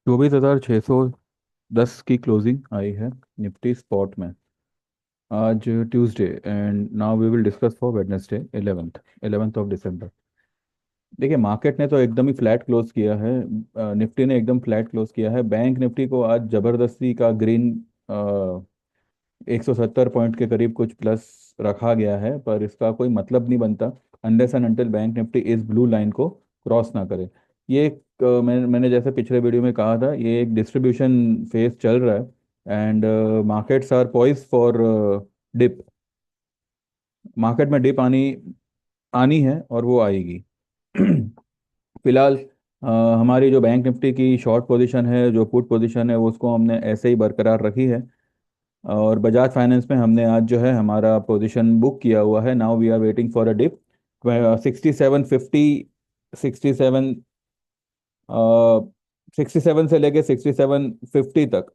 24,610 की क्लोजिंग आई है Nifty spot में आज Tuesday. And now we will discuss for Wednesday 11th of December. देखिए, मार्केट ने तो एकदम ही फ्लैट क्लोज किया है। निफ्टी ने एकदम फ्लैट क्लोज किया है। बैंक निफ्टी को आज जबरदस्ती का ग्रीन 170 पॉइंट के करीब कुछ प्लस रखा गया है, पर इसका कोई मतलब नहीं बनता unless and until bank Nifty इस ब्लू लाइन को क्रॉस ना करे। ये एक मैंने जैसे पिछले वीडियो में कहा था, ये एक डिस्ट्रीब्यूशन फेज चल रहा है and markets are poised for dip. Market में डिप आनी आनी है और वो आएगी। फिलहाल हमारी जो बैंक निफ्टी की शॉर्ट पोजीशन है, जो पुट पोजीशन है, वो उसको हमने ऐसे ही बरकरार रखी है। और बजाज फाइनेंस में हमने आज जो है हमारा पोजीशन बुक किया हुआ है। Now we are waiting for a dip 6750। 67 67 से लेके 6750 तक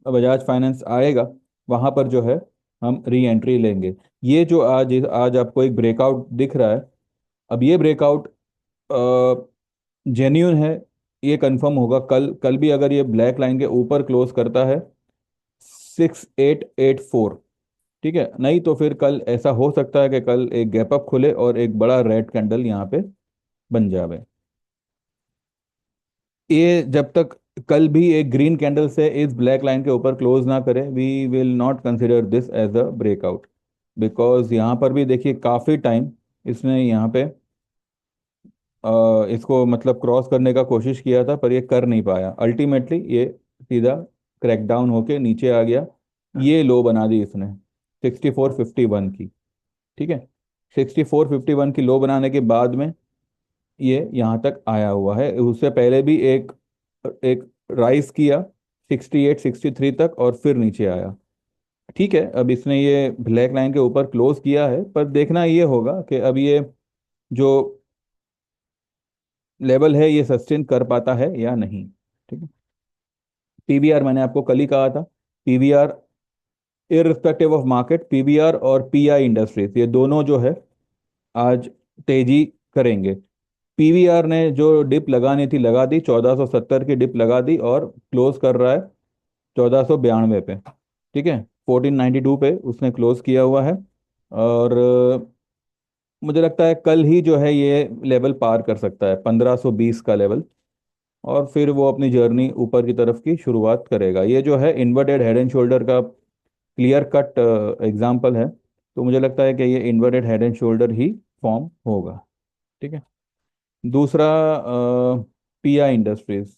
बजाज फाइनेंस आएगा। वहां पर जो है हम री एंट्री लेंगे। ये जो आज आज आपको एक ब्रेकआउट दिख रहा है, अब ये ब्रेकआउट जेन्यून है, ये कंफर्म होगा। कल कल भी अगर ये ब्लैक लाइन के ऊपर क्लोज करता है 6884, ठीक है, नहीं तो फिर कल ऐसा हो सकता है कि कल एक गैप अप खुले और एक बड़ा रेड कैंडल यहाँ पे बन जावे। ये जब तक कल भी एक ग्रीन कैंडल से इस ब्लैक लाइन के ऊपर क्लोज ना करे, we will not consider this as a breakout. Because यहाँ पर भी देखिए काफ़ी टाइम इसने यहाँ पे इसको मतलब क्रॉस करने का कोशिश किया था, पर ये कर नहीं पाया। अल्टीमेटली ये सीधा क्रैकडाउन होके नीचे आ गया। ये लो बना दी इसने 6451 की, ठीक है। 6451 की लो बनाने के बाद में ये यहाँ तक आया हुआ है। उससे पहले भी एक एक राइज किया 6863 तक और फिर नीचे आया। ठीक है, अब इसने ये ब्लैक लाइन के ऊपर क्लोज किया है, पर देखना ये होगा कि अब ये जो लेवल है ये सस्टेन कर पाता है या नहीं। ठीक है। पीवीआर मैंने आपको कल ही कहा था। PVR irrespective of market, PVR और पीआई इंडस्ट्रीज, ये दोनों जो है आज तेजी करेंगे। पीवीआर ने जो डिप लगानी थी लगा दी, 1470 की डिप लगा दी और क्लोज कर रहा है 1492 पे। ठीक है, 1492 पे उसने क्लोज किया हुआ है। और मुझे लगता है कल ही जो है ये लेवल पार कर सकता है 1520 का लेवल, और फिर वो अपनी जर्नी ऊपर की तरफ की शुरुआत करेगा। ये जो है इन्वर्टेड हेड एंड शोल्डर का क्लियर कट एग्जाम्पल है। तो मुझे लगता है कि ये inverted head and shoulder he form होगा। ठीक है। दूसरा, पीआई इंडस्ट्रीज।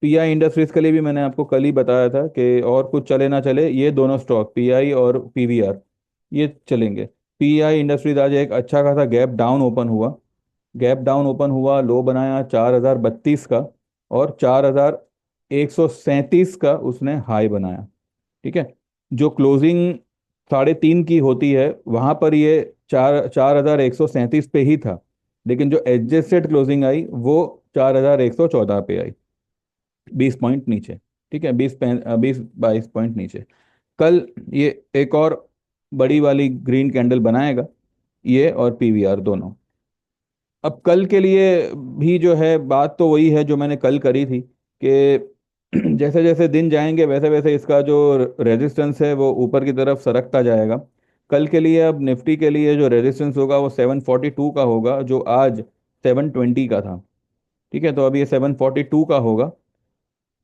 पीआई इंडस्ट्रीज के लिए भी मैंने आपको कल ही बताया था कि और कुछ चले ना चले, ये दोनों स्टॉक पीआई और पीवीआर ये चलेंगे। पीआई इंडस्ट्रीज आज एक अच्छा खासा गैप डाउन ओपन हुआ। गैप डाउन ओपन हुआ, लो बनाया 4032 का और 4137 का उसने हाई बनाया। ठीक है। जो क्लोजिंग 3.5 की होती है वहां पर ये 4137 पे ही था, लेकिन जो एडजस्टेड क्लोजिंग आई वो 4114 पे आई, 20 पॉइंट नीचे। ठीक है, 20 22 पॉइंट नीचे। कल ये एक और बड़ी वाली ग्रीन कैंडल बनाएगा, ये और पीवीआर दोनों। अब कल के लिए भी जो है बात तो वही है जो मैंने कल करी थी कि जैसे जैसे दिन जाएंगे वैसे वैसे इसका जो रेजिस्टेंस है वो ऊपर की तरफ सरकता जाएगा। कल के लिए अब निफ्टी के लिए जो रेजिस्टेंस होगा वो 742 का होगा, जो आज 720 का था। ठीक है, तो अब ये 742 का होगा।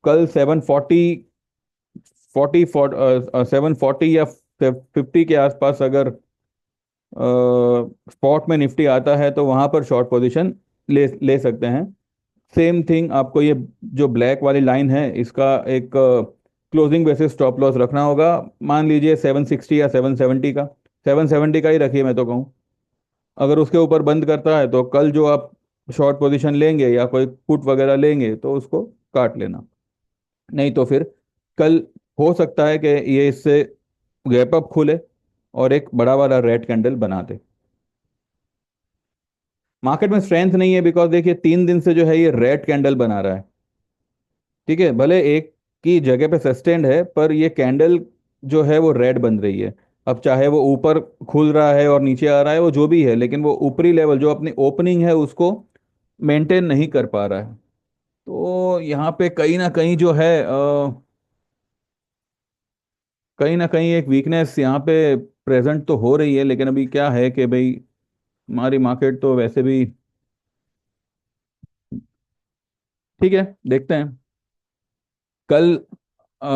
कल 740 या 50 के आसपास अगर स्पॉट में निफ्टी आता है तो वहां पर शॉर्ट पोजीशन ले ले सकते हैं। सेम थिंग आपको ये जो ब्लैक वाली लाइन है इसका एक क्लोजिंग बेसिस स्टॉप लॉस रखना होगा। मान लीजिए 760 या 770 का। 770 का ही रखिए मैं तो कहूँ। अगर उसके ऊपर बंद करता है तो कल जो आप शॉर्ट पोजीशन लेंगे या कोई पुट वगैरह लेंगे तो उसको काट लेना। नहीं तो फिर कल हो सकता है कि ये इससे गैप अप खुले और एक बड़ा वाला रेड कैंडल बना दे। मार्केट में स्ट्रेंथ नहीं है बिकॉज देखिए 3 दिन से जो है ये रेड कैंडल बना रहा है। ठीक है, भले एक की जगह पे सस्टेंड है पर ये कैंडल जो है वो रेड बन रही है। अब चाहे वो ऊपर खुल रहा है और नीचे आ रहा है, वो जो भी है, लेकिन वो ऊपरी लेवल जो अपनी ओपनिंग है उसको मेंटेन नहीं कर पा रहा है। तो यहाँ पे कहीं ना कहीं जो है कहीं ना कहीं एक वीकनेस यहाँ पे प्रेजेंट तो हो रही है, लेकिन अभी क्या है कि भाई हमारी मार्केट तो वैसे भी ठीक है, देखते हैं कल। अ,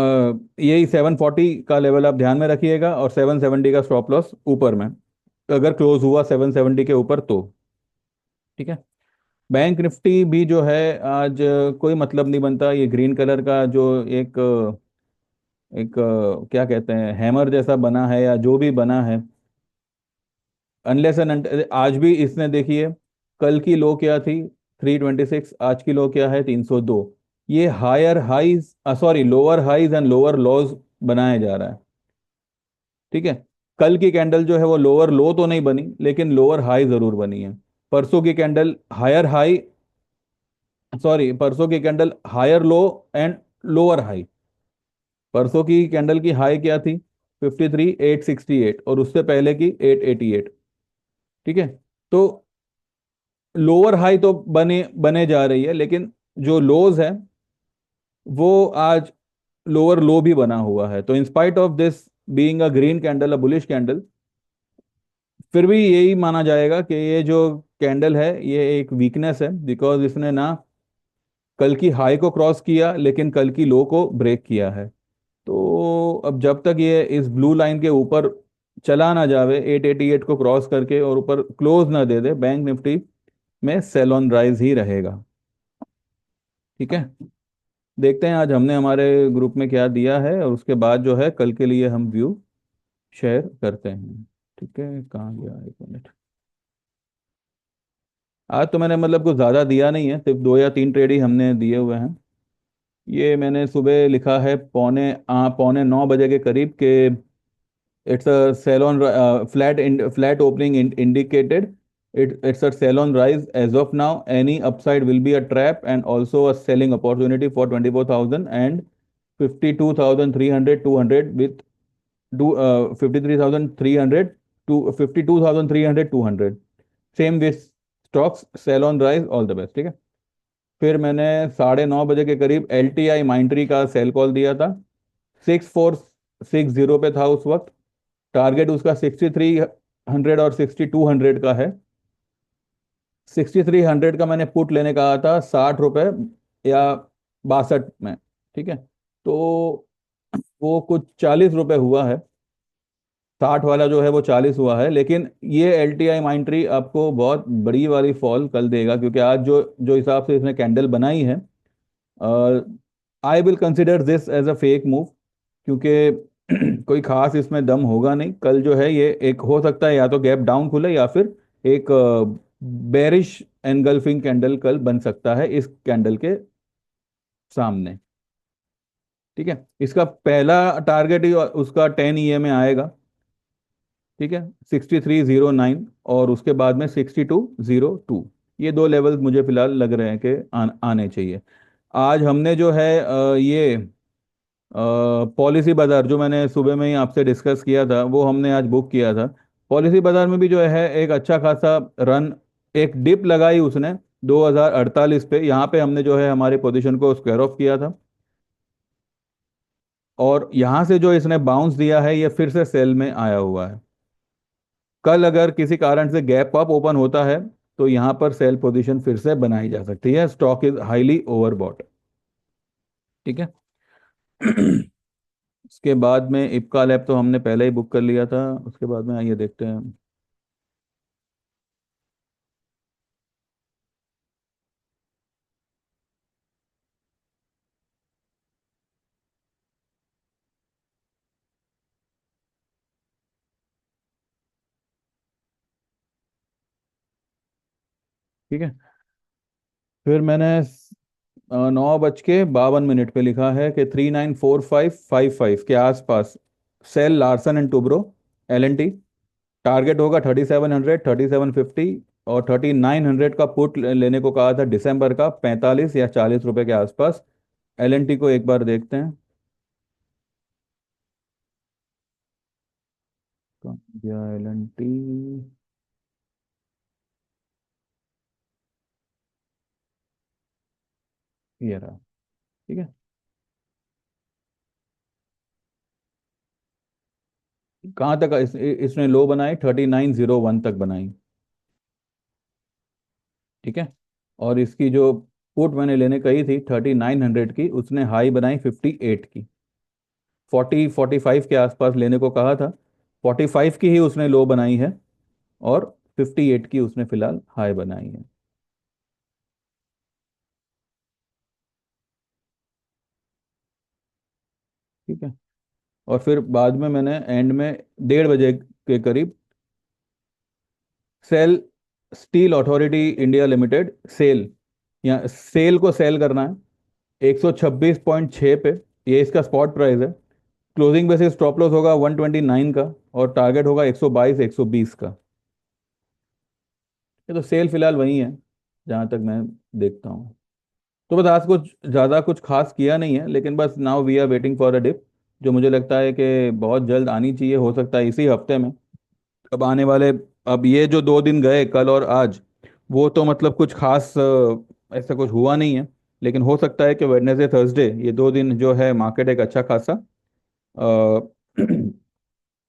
यही 740 का लेवल आप ध्यान में रखिएगा, और 770 का स्टॉप लॉस ऊपर में, अगर क्लोज हुआ 770 के ऊपर तो। ठीक है। बैंक निफ्टी भी जो है आज कोई मतलब नहीं बनता, ये ग्रीन कलर का जो एक क्या कहते हैं हैमर जैसा बना है या जो भी बना है, अनलेस एंड आज भी इसने देखिए, कल की लो क्या थी 326, आज की लो क्या है 302। ये higher highs, sorry lower highs and lower lows बनाया जा रहा है। ठीक है। कल की कैंडल जो है वो लोअर लो तो नहीं बनी, लेकिन लोअर हाई जरूर बनी है। परसों की कैंडल हायर हाई, सॉरी परसों की candle higher low and lower high. परसों की कैंडल की हाई क्या थी 53,868, और उससे पहले की 888। ठीक है। तो लोअर हाई तो बने बने जा रही है, लेकिन जो लोज है वो आज लोअर लो भी बना हुआ है। तो in spite of this being a green candle, a bullish candle, फिर भी यही माना जाएगा कि ये जो कैंडल है ये एक वीकनेस है, बिकॉज इसने ना कल की हाई को क्रॉस किया, लेकिन कल की लो को ब्रेक किया है। तो अब जब तक ये इस ब्लू लाइन के ऊपर चला ना जावे 888 को क्रॉस करके और ऊपर क्लोज ना दे दे, बैंक निफ्टी में सेल ऑन राइज ही रहेगा। ठीक है। देखते हैं आज हमने हमारे ग्रुप में क्या दिया है, और उसके बाद जो है कल के लिए हम व्यू शेयर करते हैं। ठीक है, कहाँ गया, एक मिनट। आज तो मैंने मतलब कुछ ज़्यादा दिया नहीं है, सिर्फ 2 या 3 ट्रेड ही हमने दिए हुए हैं। ये मैंने सुबह लिखा है पौने 9 बजे के करीब के, it's a sell on flat opening indicated, it's a sell on rise as of now. Any upside will be a trap and also a selling opportunity for 24,000 and 52,300 200 with 53,300 to 52,300 200, same with stocks sell on rise, all the best. ठीक है। फिर मैंने 9:30 बजे के करीब L T I माइंट्री का cell call दिया था, 6460 पे था उस वक्त। टारगेट उसका 6300 और 6200 का है। 6300 का मैंने पुट लेने कहा था 60 रुपए या 62 में। ठीक है। तो वो कुछ 40 रुपए हुआ है, 60 वाला जो है वो 40 हुआ है, लेकिन ये एल टी आई माइंट्री आपको बहुत बड़ी वाली फॉल कल देगा, क्योंकि आज जो जो हिसाब से इसने कैंडल बनाई है, I will consider this as a fake move, क्योंकि कोई खास इसमें दम होगा नहीं। कल जो है ये एक हो सकता है या तो गैप डाउन खुले या फिर एक बेरिश एनगल्फिंग कैंडल कल बन सकता है इस कैंडल के सामने। ठीक है। इसका पहला टारगेट ही उसका 10 में आएगा। ठीक है, 6309, और उसके बाद में 6202। ये दो लेवल मुझे फिलहाल लग रहे हैं कि आने चाहिए। आज हमने जो है ये पॉलिसी बाजार जो मैंने सुबह में ही आपसे डिस्कस किया था, वो हमने आज बुक किया था। पॉलिसी बाजार में भी जो है एक अच्छा खासा रन, एक डिप लगाई उसने 2048 पे, यहाँ पे हमने जो है हमारी पोजीशन को स्क्वायर ऑफ किया था, और यहाँ से जो इसने बाउंस दिया है ये फिर से सेल में आया हुआ है। कल अगर किसी कारण से गैप अप ओपन होता है तो यहाँ पर सेल पोजीशन फिर से बनाई जा सकती है, स्टॉक इज हाईली ओवरबॉट। ठीक है। उसके बाद में इप्का लैब तो हमने पहले ही बुक कर लिया था, उसके बाद में आइए देखते हैं। ठीक है। फिर मैंने 9:52 पे लिखा है कि 394555 के आसपास sell Larsen and Toubro LNT, target होगा 3700 3750, और 3900 का पुट लेने को कहा था दिसंबर का 45 या 40 रुपए के आसपास। LNT को एक बार देखते हैं। कहाँ गया LNT? ये रहा। ठीक है। कहाँ तक इसने लो बनाई, 3901 तक बनाई। ठीक है। और इसकी जो पुट मैंने लेने कही थी 3900 की, उसने हाई बनाई 58 की। 40 45 के आसपास लेने को कहा था, 45 की ही उसने लो बनाई है, और 58 की उसने फिलहाल हाई बनाई है। ठीक है। और फिर बाद में मैंने एंड में 1:30 बजे के करीब sell, Steel Authority India Limited, SAIL, या सेल को सेल करना है 126.6 पे। ये इसका स्पॉट प्राइस है। क्लोजिंग बेसिस स्टॉप लॉस होगा 129 का, और टारगेट होगा 122 120 का। ये तो सेल फिलहाल वही है जहां तक मैं देखता हूँ। तो बस आज कुछ ज़्यादा कुछ खास किया नहीं है, लेकिन बस now we are waiting for a dip, जो मुझे लगता है कि बहुत जल्द आनी चाहिए, हो सकता है इसी हफ्ते में। अब आने वाले, अब ये जो 2 दिन गए कल और आज, वो तो मतलब कुछ खास ऐसा कुछ हुआ नहीं है, लेकिन हो सकता है कि वेडनेसडे थर्सडे ये 2 दिन जो है मार्केट एक अच्छा खासा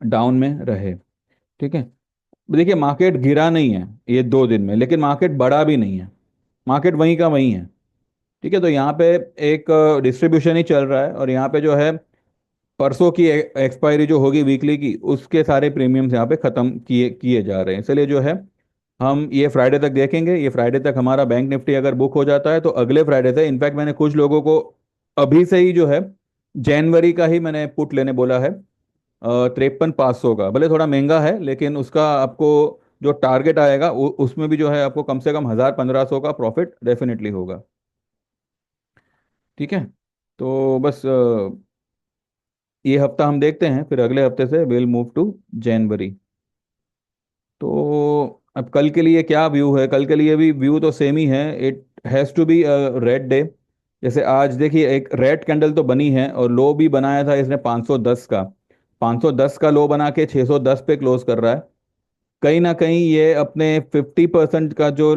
डाउन में रहे। ठीक है। देखिए मार्केट गिरा नहीं है ये 2 दिन में, लेकिन मार्केट बढ़ा भी नहीं है, मार्केट वहीं का वहीं है। ठीक है। तो यहाँ पे एक डिस्ट्रीब्यूशन ही चल रहा है, और यहाँ पे जो है परसों की एक्सपायरी जो होगी वीकली की, उसके सारे प्रीमियम्स यहाँ पे खत्म किए किए जा रहे हैं। इसलिए जो है हम ये फ्राइडे तक देखेंगे। ये फ्राइडे तक हमारा बैंक निफ्टी अगर बुक हो जाता है तो अगले फ्राइडे से, इनफैक्ट मैंने कुछ लोगों को अभी से ही जो है जनवरी का ही मैंने पुट लेने बोला है। 53,500 का, भले थोड़ा महंगा है, लेकिन उसका आपको जो टारगेट आएगा उसमें भी जो है आपको कम से कम 1,000 1,500 का प्रॉफिट डेफिनेटली होगा। ठीक है। तो बस ये हफ्ता हम देखते हैं, फिर अगले हफ्ते से विल मूव टू जनवरी। तो अब कल के लिए क्या व्यू है, कल के लिए भी व्यू तो सेम ही है। It has to be red day. जैसे आज देखिए एक रेड कैंडल तो बनी है, और लो भी बनाया था इसने 510 का। 510 का लो बना के 610 पे क्लोज कर रहा है। कहीं ना कहीं ये अपने 50% का जो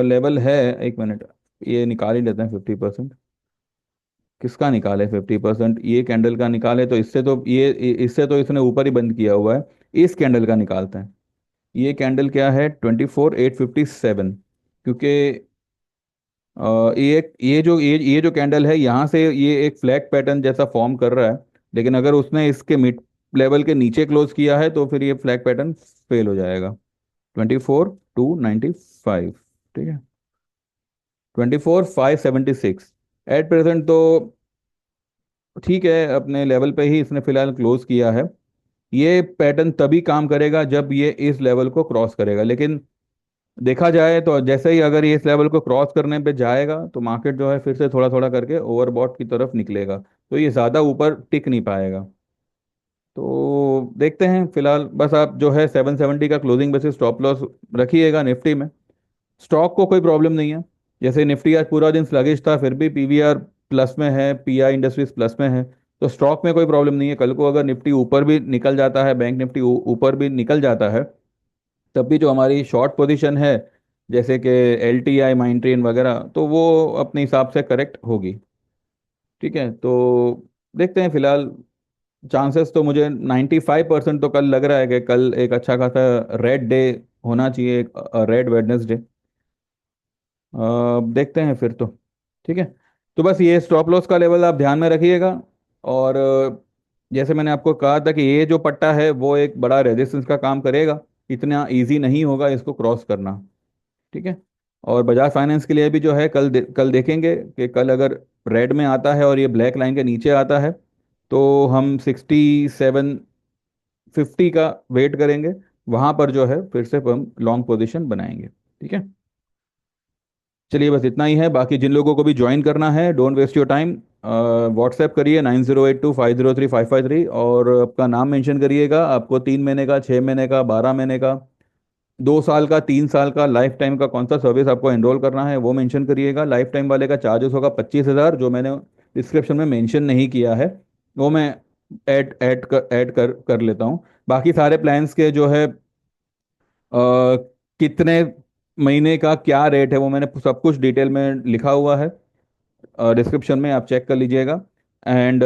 लेवल है, एक मिनट, ये निकाल ही लेते हैं 50%। किसका निकाले 50%, ये कैंडल का निकाले तो इससे तो इससे तो इसने ऊपर ही बंद किया हुआ है। इस कैंडल का निकालते हैं। ये कैंडल क्या है, 24,857। क्योंकि ये जो कैंडल है यहाँ से ये एक फ्लैग पैटर्न जैसा फॉर्म कर रहा है, लेकिन अगर उसने इसके मिड लेवल के नीचे क्लोज किया है तो फिर ये फ्लैग पैटर्न फेल हो जाएगा। 24,295। ठीक है। 24,576 एट प्रेजेंट तो ठीक है, अपने लेवल पे ही इसने फिलहाल क्लोज किया है। ये पैटर्न तभी काम करेगा जब ये इस लेवल को क्रॉस करेगा, लेकिन देखा जाए तो जैसे ही अगर ये इस लेवल को क्रॉस करने पे जाएगा तो मार्केट जो है फिर से थोड़ा थोड़ा करके ओवरबॉट की तरफ निकलेगा, तो ये ज़्यादा ऊपर टिक नहीं पाएगा। तो देखते हैं फिलहाल, बस आप जो है 770 का क्लोजिंग बेसिस स्टॉप लॉस रखिएगा निफ्टी में। स्टॉक को कोई प्रॉब्लम नहीं है। जैसे निफ्टी आज पूरा दिन स्लगिश था, फिर भी पीवीआर प्लस में है, पीआई इंडस्ट्रीज प्लस में है, तो स्टॉक में कोई प्रॉब्लम नहीं है। कल को अगर निफ्टी ऊपर भी निकल जाता है, बैंक निफ्टी ऊपर भी निकल जाता है, तब भी जो हमारी शॉर्ट पोजीशन है, जैसे कि एल टी आई माइंट्रीन वगैरह, तो वो अपने हिसाब से करेक्ट होगी। ठीक है। तो देखते हैं फिलहाल, चांसेस तो मुझे 95% तो कल लग रहा है कि कल एक अच्छा खासा रेड डे होना चाहिए, रेड वेडनेसडे। देखते हैं फिर तो। ठीक है। तो बस ये स्टॉप लॉस का लेवल आप ध्यान में रखिएगा। और जैसे मैंने आपको कहा था कि ये जो पट्टा है वो एक बड़ा रेजिस्टेंस का काम करेगा, इतना इजी नहीं होगा इसको क्रॉस करना। ठीक है। और बजाज फाइनेंस के लिए भी जो है कल देखेंगे कि कल अगर रेड में आता है और ये ब्लैक लाइन के नीचे आता है, तो हम 6750 का वेट करेंगे। वहां पर जो है फिर से हम लॉन्ग पोजीशन बनाएंगे। ठीक है। चलिए बस इतना ही है। बाकी जिन लोगों को भी ज्वाइन करना है, don't waste your time, WhatsApp करिए 9082503553, और आपका नाम मेंशन करिएगा। आपको 3 महीने का, 6 महीने का, 12 महीने का, 2 साल का, 3 साल का, लाइफ टाइम का कौन सा सर्विस आपको एनरोल करना है वो मेंशन करिएगा। लाइफ टाइम वाले का चार्जेस होगा 25,000, जो मैंने डिस्क्रिप्शन में मेंशन नहीं किया है वो मैं ऐड कर लेता हूँ। बाकी सारे प्लान्स के जो है कितने महीने का क्या रेट है वो मैंने सब कुछ डिटेल में लिखा हुआ है। डिस्क्रिप्शन में आप चेक कर लीजिएगा। एंड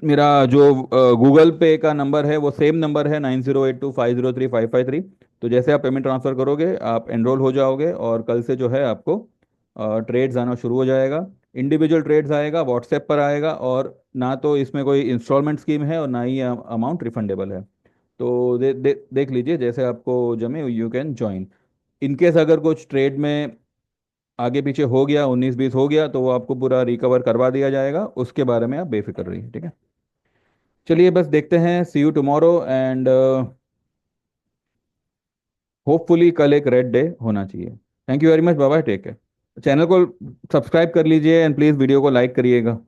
मेरा जो गूगल पे का नंबर है वो सेम नंबर है 9082503553। तो जैसे आप पेमेंट ट्रांसफ़र करोगे आप एनरोल हो जाओगे, और कल से जो है आपको ट्रेड्स आना शुरू हो जाएगा। इंडिविजुअल ट्रेड्स आएगा, व्हाट्सएप पर आएगा, और ना तो इसमें कोई इंस्टॉलमेंट स्कीम है और ना ही अमाउंट रिफंडेबल है। तो देख लीजिए, जैसे आपको जमे यू कैन ज्वाइन। इनकेस अगर कुछ ट्रेड में आगे पीछे हो गया, 19-20 हो गया, तो वो आपको पूरा रिकवर करवा दिया जाएगा, उसके बारे में आप बेफिक्र रहिए, ठीक है। चलिए बस देखते हैं, see you tomorrow, and hopefully कल एक रेड डे होना चाहिए। Thank you very much, bye bye, take care. Channel को सब्सक्राइब कर लीजिए एंड प्लीज़ वीडियो को लाइक करिएगा।